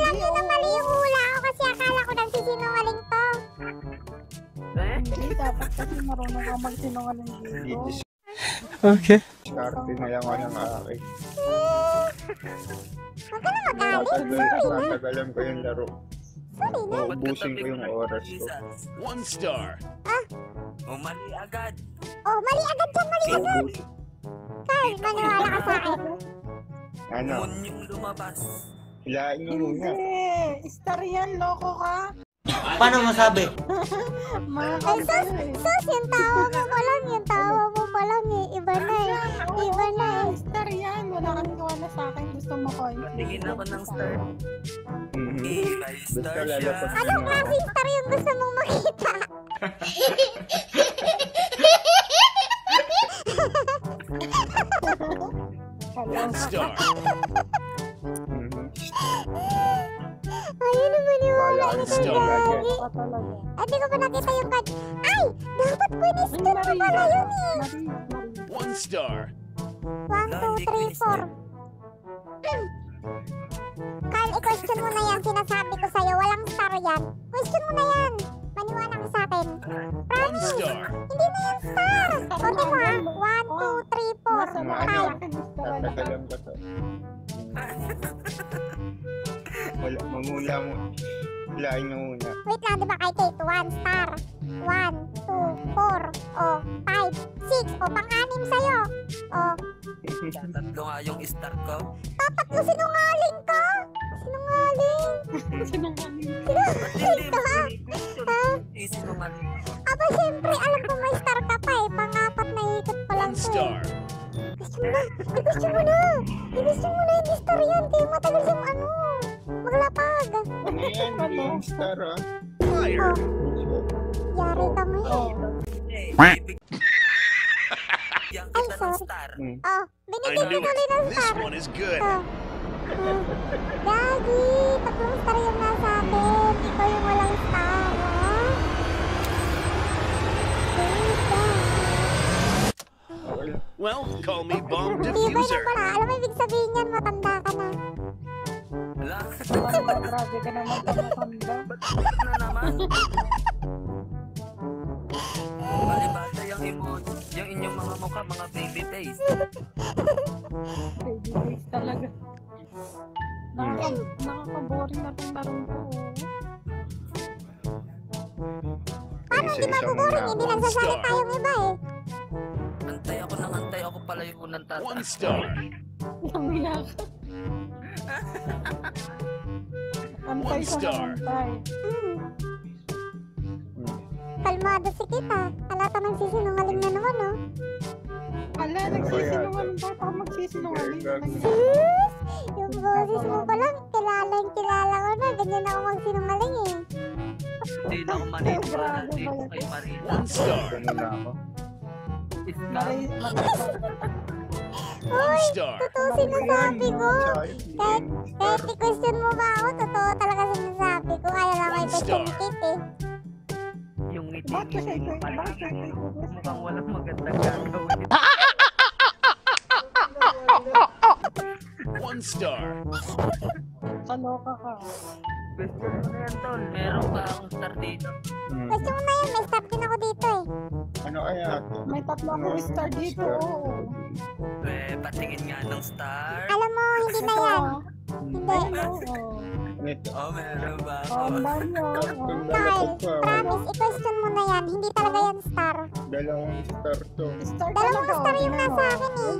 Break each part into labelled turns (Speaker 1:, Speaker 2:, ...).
Speaker 1: alam nyo na mali yung hula ko kasi akala ko nagsisinungaling to.
Speaker 2: Hindi, dapat kasi marunong ka magsinungaling dito.
Speaker 3: Okay.
Speaker 4: Diskarte na lang ako ng akin.
Speaker 1: Huwag ka na magalit.
Speaker 4: Tatagalan ko yung laro.
Speaker 1: Sorry na.
Speaker 4: Uubusin ko yung oras ko.
Speaker 3: 1 star.
Speaker 5: O mali agad.
Speaker 1: Oh, mali agad dyan, mali agad. Carl, maniwala ka sa akin.
Speaker 4: Ano?
Speaker 5: Moon yung lumabas.
Speaker 4: Hilain nyo muna.
Speaker 2: Hindi, star yan, loko ka.
Speaker 6: Paano masabi?
Speaker 1: Ay, sus, yung tawa mo pa lang, Iba na eh. Iba na eh.
Speaker 2: Star yan, wala kang tiwala sa akin. Gusto mo ko.
Speaker 5: Tingin ako ng star.
Speaker 4: Mhm.
Speaker 5: Ibay
Speaker 4: Basta
Speaker 5: star siya.
Speaker 4: lalapag ko
Speaker 1: Anong
Speaker 4: na.
Speaker 1: klaseng star yung gusto mong makita?
Speaker 3: One star.
Speaker 4: Mhm.
Speaker 1: Ayun na maniwala
Speaker 4: Wala
Speaker 1: ka
Speaker 4: ka
Speaker 1: na
Speaker 4: na
Speaker 1: gagi.
Speaker 2: Talaga.
Speaker 1: Ay, di ko pa nakita yung card. Ay, dapat quiniston mo pala yun eh.
Speaker 3: 1 star.
Speaker 1: 1, 2, 3, 4. Carl, i-question mo na yan. Sinasabi ko sa'yo, walang star yan. Question mo na yan. Maniwala ka sa akin.
Speaker 3: 1
Speaker 1: Promise.
Speaker 3: star.
Speaker 1: Hindi na yan star. O, di mo ha? 1, 2, 3, 4.
Speaker 2: Nasa
Speaker 4: Ano?
Speaker 1: Carl,
Speaker 4: Tatagalan ko to. Wala, mamula mo. Hilain nyo muna.
Speaker 1: wait lang, di ba kay Kate? 1 star. 1, 2, 4. O, 5, 6. O, pang-anim sa'yo. O,
Speaker 5: Tatlo nga yung star ko.
Speaker 1: tatlo sinungaling ka. Sinungaling. Sinungaling ka ha? Ha?
Speaker 5: Sinungaling.
Speaker 1: Aba, syempre, alam ko may star ka pa eh. Pang-apat na ikot pa lang
Speaker 3: 1
Speaker 1: to eh.
Speaker 3: star.
Speaker 1: Gusto mo na. Ay, gusto mo na. Ay, gusto mo na. Hindi star yan. Kaya matagal siyang maglapag.
Speaker 4: Ano yan? Hindi yung star ah.
Speaker 3: Fire.
Speaker 1: Yari kami.
Speaker 5: Ibig. Yang kita ng star.
Speaker 4: Hmm.
Speaker 1: Oh,
Speaker 3: I
Speaker 1: binigyan
Speaker 3: knew
Speaker 1: ko tuloy ng
Speaker 3: it. This
Speaker 1: star.
Speaker 3: one is good.
Speaker 1: Oh. Gagi, tatlong star yung nasa akin. Ikaw yung walang star, ha?
Speaker 3: Well, call me bomb
Speaker 1: Hindi ba na
Speaker 3: diffuser.
Speaker 1: pala? Alam mo, ibig sabihin yan, matanda ka na.
Speaker 5: Wala.
Speaker 2: Grabe ka naman pagkakanda.
Speaker 5: Na naman. Malibasa yung emoji. Yung inyong mga mukha, mga baby face.
Speaker 2: Baby face talaga. Nakaka-boring na itong larong ko.
Speaker 1: Paano hindi mabuboring? Hindi nagsasalita yung iba eh.
Speaker 5: Antay ako pala yung unang tata.
Speaker 3: 1 star.
Speaker 2: Namiyak. Antay sa
Speaker 3: star.
Speaker 2: antay.
Speaker 1: Kalmado si kita. Halata nagsisinungaling na naman, oh.
Speaker 2: Ala, nagsisinungaling ba? Ako magsisinungaling.
Speaker 1: Sus! Yung boses mo pa lang, kilala ko na. Ganyan ako magsinungaling eh.
Speaker 5: Hindi na ako maniniwala. Hindi ko kay Marina.
Speaker 3: 1 star.
Speaker 4: Ano na ako?
Speaker 2: Maray,
Speaker 3: 1 star.
Speaker 1: Totoo sinasabi ko. Kahit i-question mo ba ako, totoo talaga sinasabi ko. Kaya lang ako ipechengkit eh.
Speaker 5: Yung ngiti
Speaker 2: Bakit
Speaker 5: mo
Speaker 2: ito?
Speaker 5: pala.
Speaker 2: Bakit ito?
Speaker 5: Mukhang walang magandang gagawin.
Speaker 3: 1 star.
Speaker 2: Kaloka ka.
Speaker 5: Question mo na yan, Tol. Meron ba akong star dito?
Speaker 4: Hmm.
Speaker 1: Question mo na yun, may start din ako dito eh.
Speaker 4: Ano kaya ito?
Speaker 2: May tatlo akong star dito. Oo.
Speaker 5: Patingin nga ng star.
Speaker 1: Alam mo, hindi na yan. Hindi.
Speaker 2: Oo.
Speaker 4: Ito.
Speaker 5: Oh, meron ba ako?
Speaker 2: Tandaan nyo.
Speaker 4: Tatlong
Speaker 1: Kyle,
Speaker 4: lalapag pa.
Speaker 1: promise, i-question mo na yan. Hindi talaga yan star.
Speaker 4: Dalawang star to.
Speaker 2: Star
Speaker 1: Dalawang
Speaker 2: talaga.
Speaker 1: star yung
Speaker 2: Tingnan
Speaker 1: nasa
Speaker 2: mo.
Speaker 1: akin eh.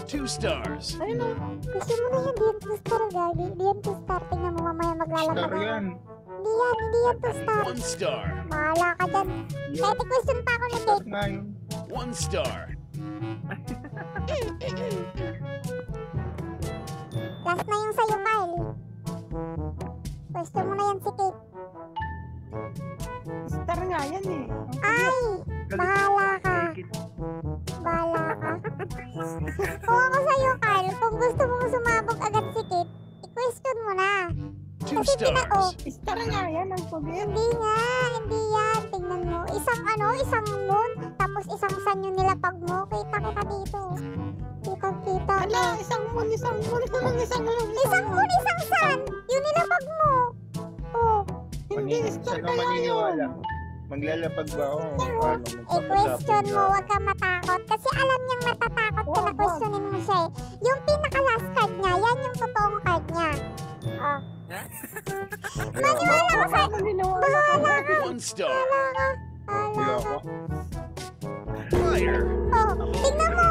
Speaker 3: 2 stars.
Speaker 2: Ayun o.
Speaker 1: Question mo na yan, di yan to star, gagi. Di yan to star. Tingnan mo mamaya maglalapag
Speaker 4: Star
Speaker 1: ako.
Speaker 4: yan.
Speaker 1: Hindi yan to star.
Speaker 3: 1 star.
Speaker 1: Bahala ka dyan. Kahit i-question pa ako ni
Speaker 4: Star
Speaker 1: Kate.
Speaker 4: nga yun.
Speaker 3: 1 star.
Speaker 1: Last na yung sa'yo, Kyle. Question mo na yan si Kate.
Speaker 2: Star nga yan eh.
Speaker 1: Ay! Bahala ka. Bahala ka. Kung ako sa'yo, Kyle, kung gusto mong sumabog agad si Kate, i-question mo na.
Speaker 3: 2
Speaker 1: Kasi
Speaker 3: stars.
Speaker 2: Star nga yan ang sabihin.
Speaker 1: Hindi nga, hindi yan. Tingnan mo. Isang moon, tapos isang sun yung nilapag mo. Kita dito. Kita mo.
Speaker 2: Ala, isang moon.
Speaker 1: Isang moon, isang sun. Yung nilapag mo.
Speaker 4: ka maniniwala? Maglalapag ba ako? Ano,
Speaker 1: I-question mo, huwag ka matakot. Kasi alam niyang matatakot ka na questionin mo siya eh. Yung pinaka-last card niya, yan yung totoong card niya. Oh. Maniwala ka sa... Bahala ka.
Speaker 3: 1 star.
Speaker 4: Wala
Speaker 1: Bahala
Speaker 4: ko.
Speaker 1: ka.
Speaker 3: Fire.
Speaker 1: Oh, tignan mo.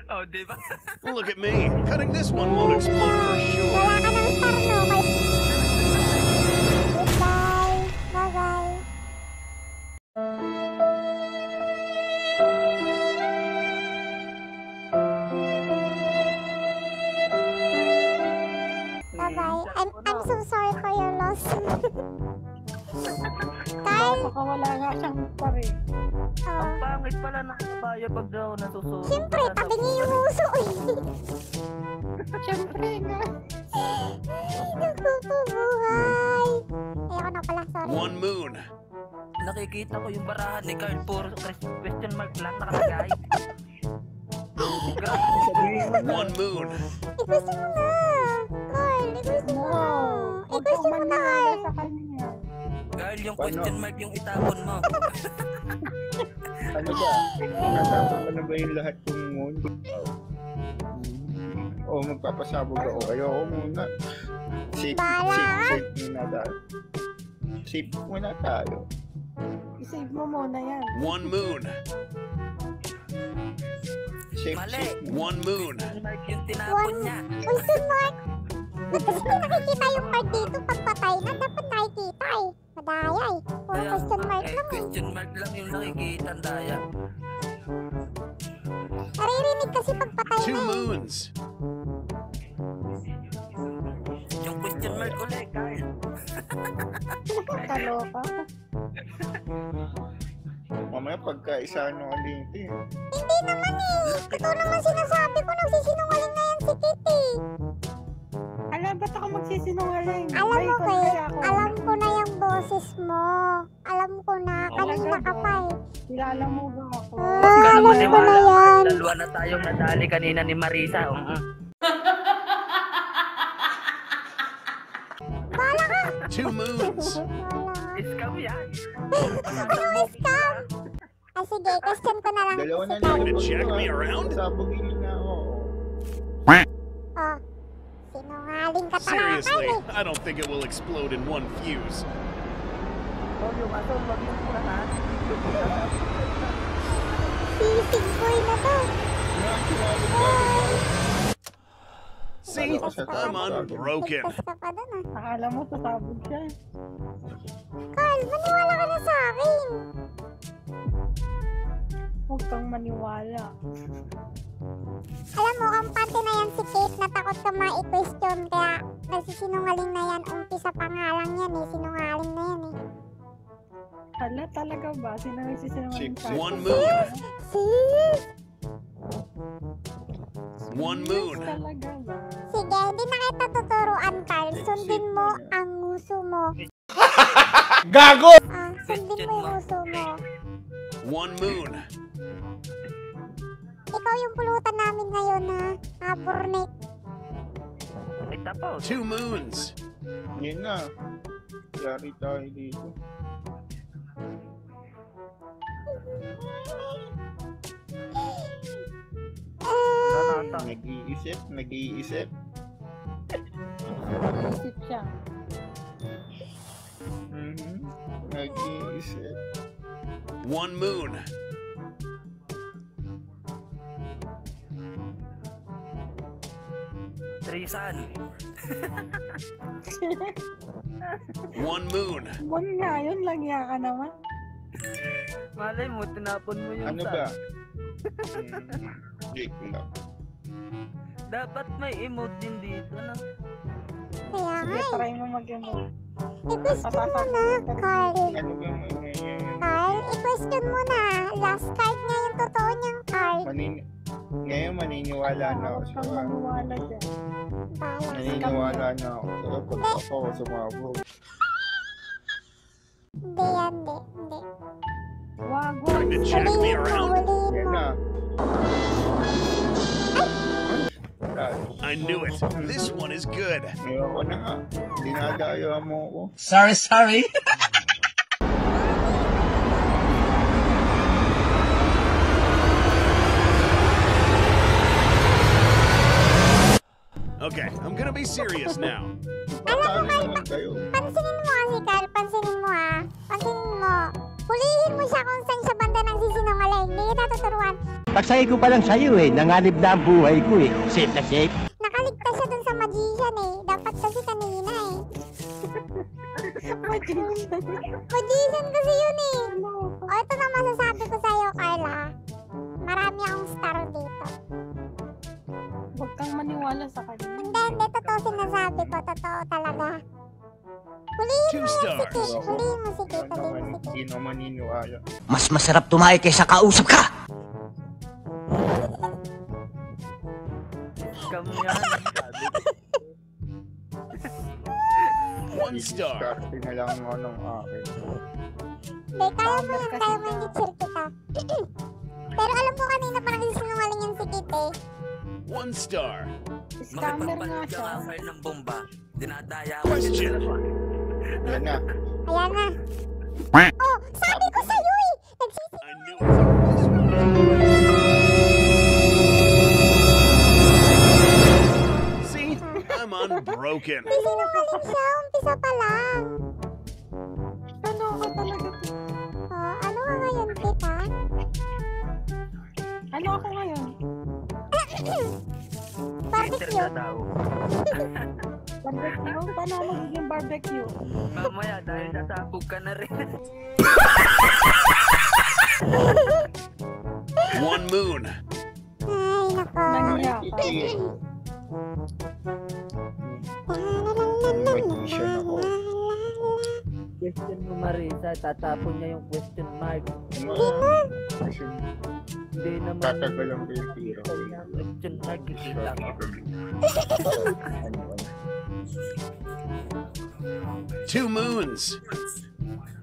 Speaker 5: Oh, di ba?
Speaker 3: Look at me. Cutting this one won't explode for sure.
Speaker 1: Wala ka ng star, no? Goodbye. Bye-bye. Bye-bye. I'm so sorry for your loss. Kyle,
Speaker 2: Baka wala nga siyang pare.
Speaker 5: Ang
Speaker 1: oh.
Speaker 5: pangit pala ng kabayo pag daw nasusunod.
Speaker 1: Siyempre, tabi niya yung uso eh.
Speaker 2: Siyempre nga.
Speaker 1: Nagpupubuhay. Ayoko na pala, sorry.
Speaker 3: 1 moon.
Speaker 5: Nakikita ko yung barahan ni Carl. Puro question mark lang nakalagay. Grabe.
Speaker 3: 1 moon.
Speaker 1: I-question mo na. Carl, i-question mo na.
Speaker 2: Huwag kang
Speaker 1: I-question mo na,
Speaker 2: maniwala
Speaker 1: Carl.
Speaker 2: sa kanya.
Speaker 5: Carl, yung question mark yung itapon mo.
Speaker 4: Ano ba? Natapos ko na ba yung lahat yung moon? O magpapasabog ako. Ayoko muna. Safe muna tayo. Safe muna tayo.
Speaker 2: I-save mo muna yan.
Speaker 3: 1 moon.
Speaker 4: Safe,
Speaker 5: Mali.
Speaker 4: safe.
Speaker 3: 1 moon.
Speaker 5: Question mark yung tinapon niya.
Speaker 1: Question mark. Ba't kasi hindi nakikita yung card dito pag patay na? Dapat nakikita eh. Madaya eh. Puro
Speaker 5: Kaya,
Speaker 1: question mark lang eh.
Speaker 5: question mark lang yung nakikita, Daya.
Speaker 1: Naririnig kasi pag patay
Speaker 3: 2
Speaker 1: na eh.
Speaker 3: moons.
Speaker 5: Yung question mark ulit, Carl.
Speaker 2: Kaloka.
Speaker 4: Mamaya pagka-isahan ng dito eh.
Speaker 1: Hindi naman eh. Totoo naman sinasabi ko. Nagsisinungaling na yan si Kitty.
Speaker 2: Alam, ba't ako magsisinungaling?
Speaker 1: Alam
Speaker 2: May
Speaker 1: mo,
Speaker 2: ikaw
Speaker 1: Kate,
Speaker 2: kaya ako.
Speaker 1: alam ko na yung boses mo. Alam ko na. Kanina ka pa eh.
Speaker 2: Kilala mo ba ako?
Speaker 5: Huwag ka na
Speaker 1: Alam ko na
Speaker 5: maniwala.
Speaker 1: yan.
Speaker 5: Dalawa na tayong nadali kanina ni Marisa.
Speaker 1: Bahala ka.
Speaker 3: 2 moons.
Speaker 1: Bahala ka.
Speaker 5: Scam yan.
Speaker 1: Anong scam? Ah, sige, question ko na lang
Speaker 4: Dalawa
Speaker 1: si
Speaker 4: na
Speaker 1: Carl.
Speaker 3: Gonna check me around?
Speaker 4: Sabogin niyo na ako.
Speaker 1: Oh, sinungaling ka talaga,
Speaker 3: Seriously,
Speaker 1: Carl eh.
Speaker 3: I don't think it will explode in one fuse.
Speaker 5: Oh, yung asol, wag yung pulahan.
Speaker 1: Sisig boy na to.
Speaker 3: See? I'm unbroken.
Speaker 1: Ligtas ka pa dun ah.
Speaker 2: Akala mo, sasabog siya.
Speaker 1: Carl, maniwala ka na sa akin.
Speaker 2: Huwag kang maniwala.
Speaker 1: Alam mo, kampante na yan si Kate na takot ka ma-question kaya nagsisinungaling na yan. Umpisa pa nga lang yan eh. Sinungaling na yan eh.
Speaker 2: Hala, talaga ba? Sino nagsisinungaling sa
Speaker 3: 1 moon.
Speaker 1: Sis!
Speaker 3: 1 moon.
Speaker 2: Talaga ba?
Speaker 1: Sige, hindi na kita tuturuan, Carl. Sundin mo ang nguso mo.
Speaker 3: Gago!
Speaker 1: Ah, sundin mo yung nguso mo.
Speaker 3: 1 moon.
Speaker 1: Ikaw yung pulutan namin ngayon ha, Burnik.
Speaker 5: Ay, tapos.
Speaker 3: 2 moons.
Speaker 4: Yun na. Yari tayo dito.
Speaker 1: Ah,
Speaker 4: Nag-iisip, nag-iisip.
Speaker 2: Isip siya.
Speaker 4: Nag-iisip.
Speaker 3: 1 moon.
Speaker 5: Trisan.
Speaker 3: 1 moon.
Speaker 2: Bon nga yun, lagya ka naman.
Speaker 5: Malay mo, tinapon mo yung
Speaker 4: Ano
Speaker 5: sand.
Speaker 4: ba? Jake lang.
Speaker 5: Dapat may emote din dito, no?
Speaker 1: kaya
Speaker 2: Sige,
Speaker 1: nga eh.
Speaker 2: try mo mag-emote.
Speaker 1: I-question mo na, Carl.
Speaker 4: Ano ba ngayon?
Speaker 1: Carl, i-question mo na. Last card niya yung totoo niyang Carl.
Speaker 4: Ngayon maniniwala na ako
Speaker 2: Huwag
Speaker 4: sa
Speaker 2: kang maniwala dyan.
Speaker 1: Bahala.
Speaker 4: Naniniwala na ako sa pag ako sumabog.
Speaker 1: Hindi yan, hindi.
Speaker 2: Wag,
Speaker 3: Trying to check me
Speaker 1: Huliin mo,
Speaker 3: around?
Speaker 1: huliin
Speaker 4: Yan
Speaker 1: mo.
Speaker 4: na.
Speaker 3: I I knew it. This one is good.
Speaker 4: Ayoko na nga. Dinadaya mo ako.
Speaker 6: Sorry.
Speaker 3: Okay, I'm gonna be serious now.
Speaker 4: Patalo naman kayo.
Speaker 1: Pansinin mo kasi, Carl. Pansinin mo, ha. Pansinin mo. Hulihin mo siya kung saan siya banda ng sisinungaling. Hindi kita tuturuan.
Speaker 6: Pagsaya ko pa lang sa'yo nanganib na ang buhay ko Safe na safe.
Speaker 1: Nakaligtas siya dun sa magician Dapat kasi kanina Magician kasi yun O, ito na masasabi ko sa'yo, Carla. Marami akong star dito.
Speaker 2: Huwag kang maniwala sa kanya.
Speaker 1: Hindi. Totoo sinasabi ko. Totoo talaga. Hulihin
Speaker 3: 2
Speaker 1: mo si
Speaker 3: stars.
Speaker 1: Kit. Hulihin mo si Kit.
Speaker 4: Hindi naman niniwala.
Speaker 6: Mas masarap tumae kaysa kausap ka.
Speaker 5: Scam yan. Sabi.
Speaker 3: 1 star.
Speaker 4: Diskarte na lang ako ng akin.
Speaker 1: Hindi, kaya mo yung gitsil kita. Pero alam ko kanina parang sinungaling yan si Kit
Speaker 3: 1 star.
Speaker 2: Scammer nga
Speaker 5: Makipagpalit ka
Speaker 2: siya.
Speaker 5: nga kayo ng bomba. Dinadaya ko
Speaker 3: Question.
Speaker 4: Yan na.
Speaker 1: Ayan na. Oh, sabi ko sa'yo Nagsisi...
Speaker 3: I knew it. This one is good. See? I'm unbroken.
Speaker 1: Sinungaling siya. Umpisa pa lang.
Speaker 2: Ano ako talaga?
Speaker 1: Oh, ano ka ngayon, Kit, ha?
Speaker 2: Ano ako ngayon?
Speaker 5: Enter
Speaker 1: Barbecue.
Speaker 5: ka daw.
Speaker 2: Barbecue? Paano ako magiging barbecue?
Speaker 5: Mamaya dahil nasabog ka na rin.
Speaker 3: 1 moon.
Speaker 1: Ay, nako.
Speaker 2: Nangiya ka.
Speaker 4: Magician ako.
Speaker 7: Question mo, Marisa, tatapon niya yung question mark.
Speaker 4: Kasi
Speaker 7: Hindi naman
Speaker 4: tatagalan ko yung tira ko.
Speaker 7: question mark, kikita ko.
Speaker 3: 2 moons.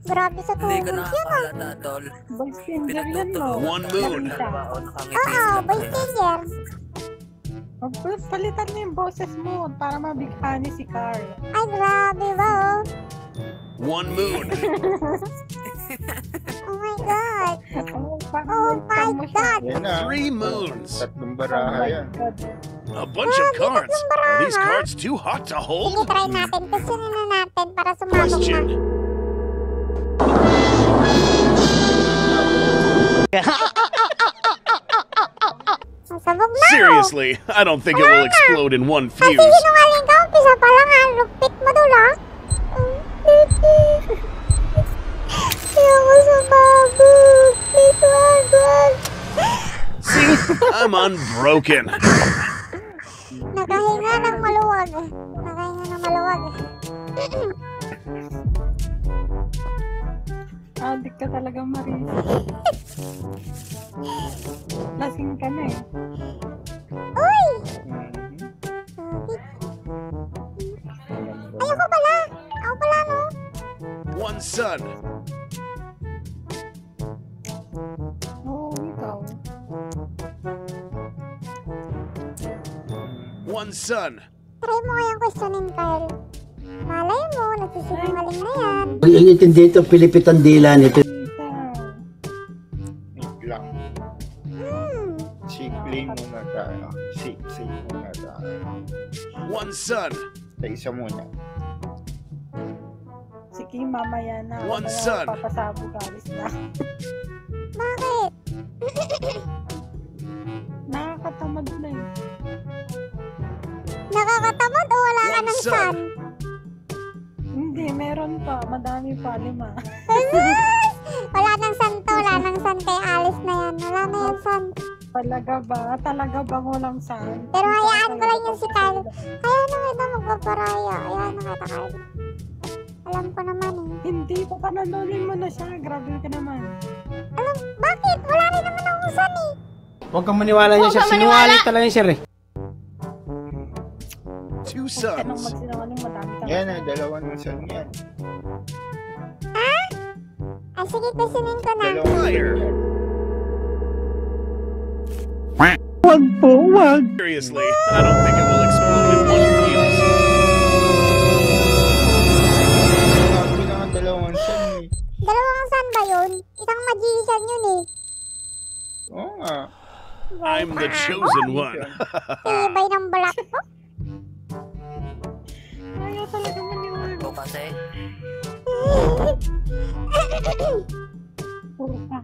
Speaker 1: Grabe sa
Speaker 5: Hindi ka
Speaker 1: tubig yun,
Speaker 5: nakakalata, tol.
Speaker 2: Boy Stinger yan, no?
Speaker 3: 1 moon.
Speaker 5: Dalawa o nakangiti
Speaker 1: Oo,
Speaker 5: sila.
Speaker 1: boy singer.
Speaker 2: Palitan mo yung boses mo para mabighani si Carl.
Speaker 1: Ay, grabe ba,
Speaker 3: 1 moon.
Speaker 1: Oh my God.
Speaker 2: Oh
Speaker 1: my God.
Speaker 4: Yan na.
Speaker 3: 3 moons.
Speaker 4: Tatlong baraha yan.
Speaker 3: A bunch of cards. Are these cards too hot to
Speaker 1: Sige,
Speaker 3: hold?
Speaker 1: try natin. Questionin na natin para sumabog
Speaker 3: Question.
Speaker 1: na. Sabog na,
Speaker 3: Seriously, I don't think it will explode in one
Speaker 1: Kasi
Speaker 3: fuse.
Speaker 1: sinungaling ka, umpisa pa lang lupit mo dul Ayoko sumabog. Please, wag.
Speaker 3: See? I'm unbroken.
Speaker 1: Nakahinga ng maluwag.
Speaker 2: Adik ka talaga, Marisa. Lasing ka na
Speaker 1: Uy!
Speaker 4: Mhm.
Speaker 1: Ayoko pala. Ako pala, no?
Speaker 3: 1 sun.
Speaker 2: Oo, ikaw.
Speaker 3: 1 sun.
Speaker 1: Try mo kayang questionin, Carl. Malay mo, nagsisinungaling na yan.
Speaker 6: Ang inintindi ito, Pilipit ang dila nito.
Speaker 2: Marisa.
Speaker 4: Wait lang. Play muna tayo. Safe muna tayo.
Speaker 3: 1 sun.
Speaker 4: Sa isa muna.
Speaker 2: Sige, mamaya na.
Speaker 3: One
Speaker 2: Mamaya
Speaker 3: son.
Speaker 2: Papasabog, alis na.
Speaker 1: Bakit?
Speaker 2: Nakakatamad na
Speaker 1: Nakakatamad o wala ka
Speaker 3: One
Speaker 1: ng
Speaker 3: son.
Speaker 1: sun?
Speaker 2: Hindi, meron pa. Madami pa, 5.
Speaker 1: Wala nang sun to, wala nang sun kay Alice na yan. Wala na yan sun.
Speaker 2: Talaga ba? Talaga bang walang sun?
Speaker 1: Pero hayaan ko lang yan si Carl. Hayaan na kita magpaparaya. Hayaan na kita, Carl. Alam ko naman
Speaker 2: Hindi, papanalunin mo na siya. Grabe ka naman.
Speaker 1: Bakit? Wala rin naman akong sun
Speaker 8: Huwag kang maniwala niya, sir. Sinungaling talaga niya, sir.
Speaker 3: 2
Speaker 2: Huwag ka nang
Speaker 3: suns.
Speaker 2: magsinungaling, madami ka.
Speaker 4: Yan na, dalawa ng sun yan.
Speaker 1: Sige, questionin ko na.
Speaker 4: Dalawang
Speaker 3: Fire.
Speaker 4: sun yan.
Speaker 3: Seriously, I don't think it will explode
Speaker 1: magician yun eh.
Speaker 4: Oo nga.
Speaker 3: I'm the chosen one.
Speaker 1: Tibay ng black ko.
Speaker 2: Ayaw talaga maniwala.
Speaker 5: Ito kasi.
Speaker 2: Puro pa.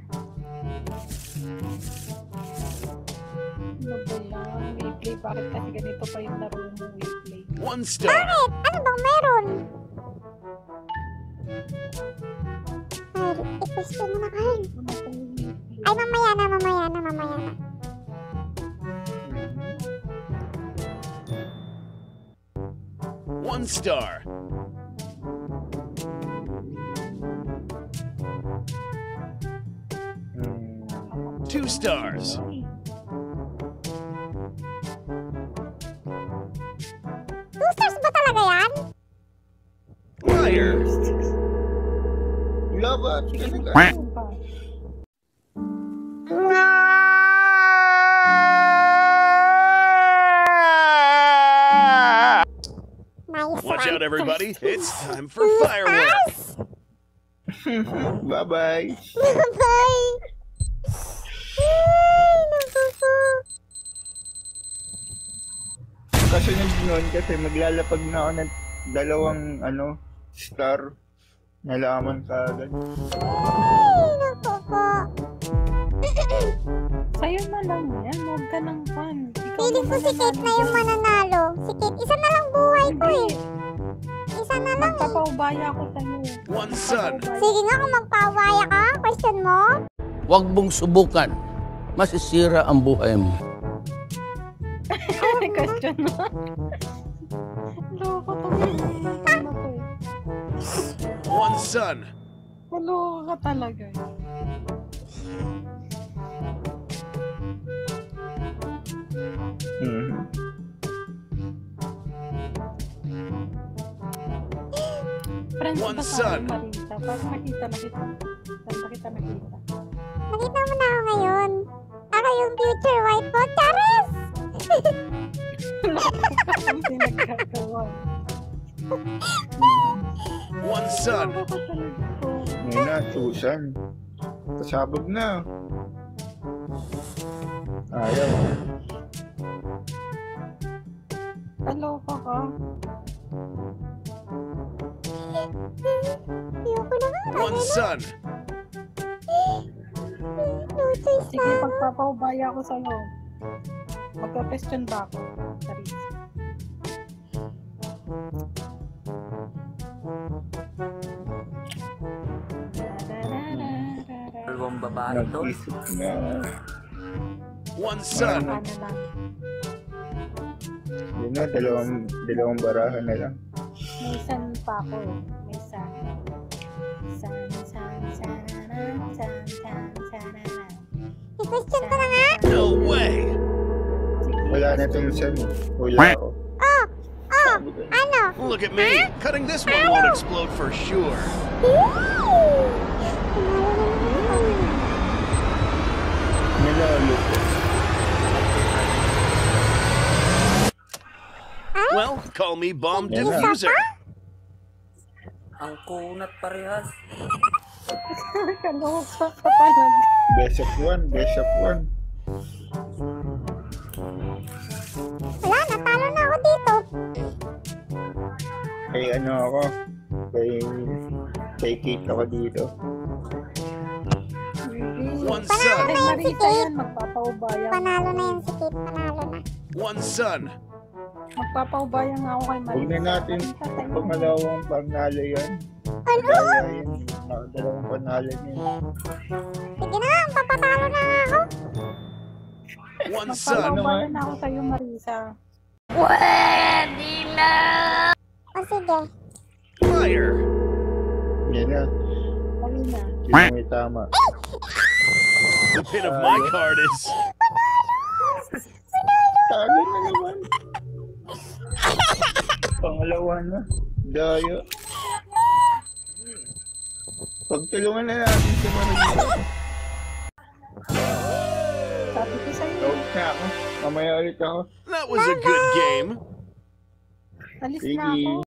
Speaker 2: Ano ba yan? Weplay, bakit kasi ganito pa yung laro mo, Weplay?
Speaker 3: 1 star.
Speaker 1: Bakit? Ano bang meron? Ay, i-question mo na kayo.
Speaker 2: Ano pang Weplay?
Speaker 1: Ay, mamaya na.
Speaker 3: One star.
Speaker 4: Hmm.
Speaker 3: 2 stars.
Speaker 1: Two stars ba talaga yan?
Speaker 3: Liar.
Speaker 4: Wala ba? Talaga.
Speaker 2: Ano ba?
Speaker 1: Nice
Speaker 3: Watch
Speaker 1: one.
Speaker 3: out, everybody. It's time for fireworks.
Speaker 4: Bye-bye.
Speaker 1: Bye! Ay, naku po.
Speaker 4: Kasunod nun kasi maglalapag na ako ng dalawang star. Nalaman ka agad.
Speaker 1: Ay, naku po.
Speaker 2: Sa'yo na lang yan, huwag ka ng fan. Ikaw
Speaker 1: Feeling ko
Speaker 2: naman
Speaker 1: si Kate na yung
Speaker 2: dyan.
Speaker 1: mananalo. Si Kate, isa na lang buhay ko eh. Isa na lang eh.
Speaker 2: Magpapaubaya ako sa'yo.
Speaker 3: 1 sun.
Speaker 1: Sige nga kung magpawaya ka, question mo.
Speaker 6: Huwag mong subukan. Masisira ang buhay mo.
Speaker 2: Question mo. Loko to. Ano to eh.
Speaker 3: 1 sun.
Speaker 2: Loko ka talaga.
Speaker 4: Mhm.
Speaker 2: Friends
Speaker 3: One
Speaker 2: ba tayo,
Speaker 3: son.
Speaker 2: Marisa? Para nakita na kita. Nakita.
Speaker 1: Nakita mo na ako ngayon. Ako yung future wife mo, Charis!
Speaker 2: Ang pinagkagawa.
Speaker 3: 1 sun.
Speaker 2: Loko ka talaga to.
Speaker 4: Ngayon na, Susan. Pasabog na. Ayaw.
Speaker 2: Loko ka.
Speaker 1: Ayoko na nga.
Speaker 3: 1 sun.
Speaker 1: No choice
Speaker 2: Sige,
Speaker 1: na.
Speaker 2: pagpapaubaya ako sa'yo. Magka-question ba ako? Charis.
Speaker 5: Dalawang babae to.
Speaker 4: Nag-isip na.
Speaker 3: 1 sun.
Speaker 2: Ano lang.
Speaker 4: Yun na, dalawang barahan na lang.
Speaker 2: May san pa ako eh. May san.
Speaker 1: I-question ko na nga.
Speaker 3: No way.
Speaker 4: Wala na itong san. Wala ako.
Speaker 1: Ano?
Speaker 3: Look at me. Cutting this one won't explode for sure.
Speaker 4: Nalalo ko.
Speaker 3: Well, call me bomb
Speaker 4: Yeah.
Speaker 3: diffuser.
Speaker 5: Ang kunat parehas.
Speaker 2: Kaloka ka talaga.
Speaker 4: Best of one.
Speaker 1: Wala, natalo na ako dito.
Speaker 4: Kay ako. Kay Kate ako dito.
Speaker 3: 1
Speaker 2: Kay
Speaker 3: sun.
Speaker 2: Marisa yan, magpapaubaya.
Speaker 1: Panalo na yan si Kate, panalo na.
Speaker 3: 1 sun.
Speaker 2: Magpapaubaya nga ako kay Marisa.
Speaker 4: Huwag na natin
Speaker 2: Marisa, sa'yo.
Speaker 4: pangalawang panalo yan.
Speaker 1: Ano?
Speaker 4: Dalawang panalo niya.
Speaker 1: Sige na, papatalo na nga ako.
Speaker 3: 1 sun.
Speaker 2: Magpapaubaya na ako sa'yo, Marisa.
Speaker 1: O sige.
Speaker 3: Liar.
Speaker 4: Yan na.
Speaker 2: Dali na.
Speaker 4: Sino may tama?
Speaker 3: The pin of my card is.
Speaker 4: Talo na naman. Pangalawa na. Daya. Pagtulungan na natin si Marisa.
Speaker 2: Sabi ko sa'yo.
Speaker 4: Out na ako. Mamaya ulit ako.
Speaker 3: That was a good game.
Speaker 2: Alis na ako.
Speaker 4: Sige.